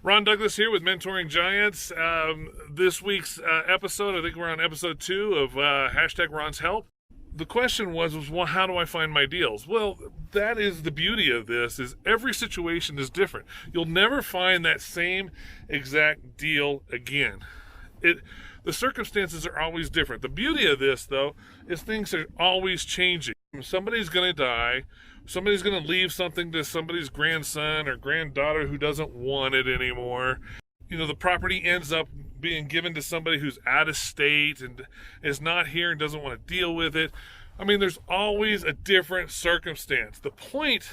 Ron Douglas here with Mentoring Giants. This week's episode, I think we're on episode 2 of hashtag Ron's Help. The question was, well, how do I find my deals? Well, that is the beauty of this, is every situation is different. You'll never find that same exact deal again. The circumstances are always different. The beauty of this, though, is things are always changing. Somebody's going to die. Somebody's going to leave something to somebody's grandson or granddaughter who doesn't want it anymore. You know, the property ends up being given to somebody who's out of state and is not here and doesn't want to deal with it. I mean, there's always a different circumstance. The point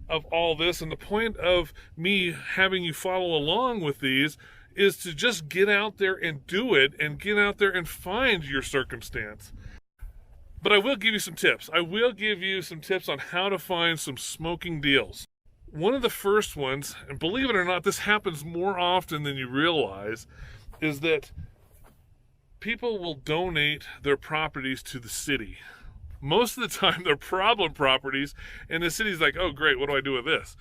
of all this and the point of me having you follow along with these is to just get out there and do it and get out there and find your circumstance. But I will give you some tips. I will give you some tips on how to find some smoking deals. One of the first ones, and believe it or not, this happens more often than you realize, is that people will donate their properties to the city. Most of the time, they're problem properties, and the city's like, oh, great, what do I do with this?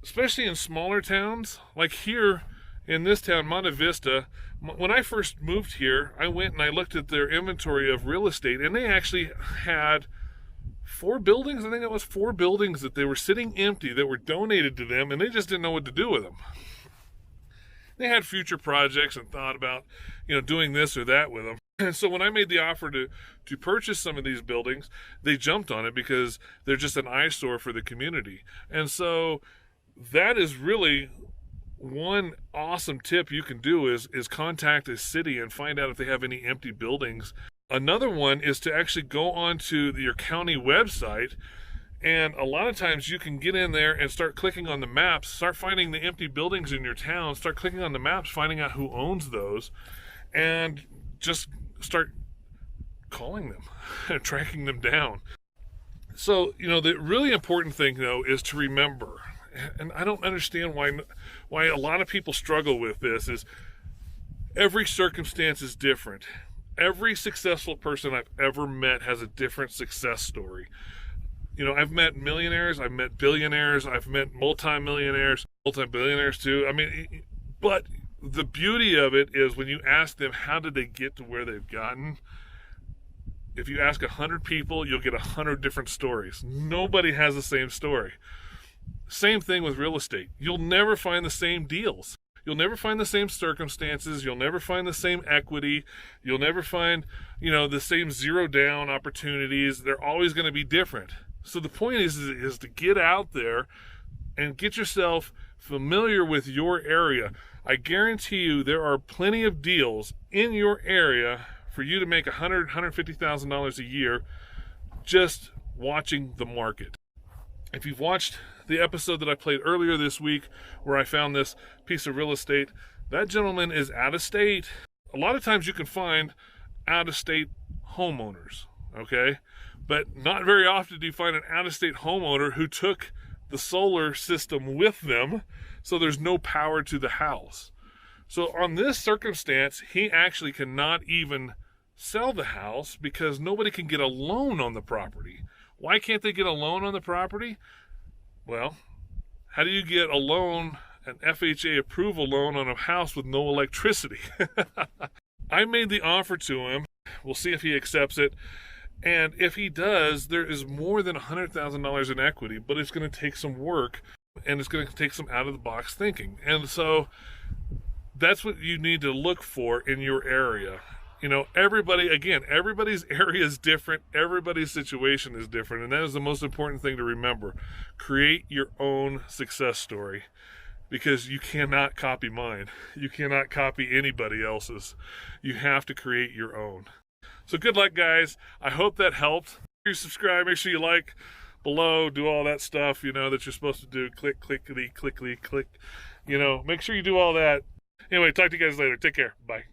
Especially in smaller towns, like here in this town, Monte Vista. When I first moved here, I went and I looked at their inventory of real estate, and they actually had 4 buildings. I think it was 4 buildings that they were sitting empty that were donated to them, and they just didn't know what to do with them. They had future projects and thought about, doing this or that with them. And so when I made the offer to purchase some of these buildings, they jumped on it because they're just an eyesore for the community. And so that is really one awesome tip you can do is contact a city and find out if they have any empty buildings. Another one is to actually go onto your county website, and a lot of times you can get in there and start clicking on the maps, start finding the empty buildings in your town, start clicking on the maps, finding out who owns those, and just start calling them, tracking them down. So, the really important thing, though, is to remember, and I don't understand why a lot of people struggle with this, is every circumstance is different. Every successful person I've ever met has a different success story. I've met millionaires, I've met billionaires, I've met multimillionaires, multi-billionaires too. But the beauty of it is when you ask them how did they get to where they've gotten, if you ask 100 people, you'll get 100 different stories. Nobody has the same story. Same thing with real estate. You'll never find the same deals. You'll never find the same circumstances. You'll never find the same equity. You'll never find, the same zero down opportunities. They're always going to be different. So the point is to get out there and get yourself familiar with your area. I guarantee you there are plenty of deals in your area for you to make $100,000, $150,000 a year just watching the market. If you've watched the episode that I played earlier this week where I found this piece of real estate, that gentleman is out of state. A lot of times you can find out of state homeowners, okay? But not very often do you find an out of state homeowner who took the solar system with them, so there's no power to the house. So on this circumstance, he actually cannot even sell the house because nobody can get a loan on the property. Why can't they get a loan on the property? Well, how do you get a loan, an FHA approval loan on a house with no electricity? I made the offer to him. We'll see if he accepts it. And if he does, there is more than $100,000 in equity, but it's going to take some work and it's going to take some out-of-the-box thinking. And so that's what you need to look for in your area. Everybody's area is different. Everybody's situation is different. And that is the most important thing to remember. Create your own success story because you cannot copy mine. You cannot copy anybody else's. You have to create your own. So good luck, guys. I hope that helped. Make sure you subscribe. Make sure you like below. Do all that stuff, that you're supposed to do. Click, clickety, clickety, click. Make sure you do all that. Anyway, talk to you guys later. Take care. Bye.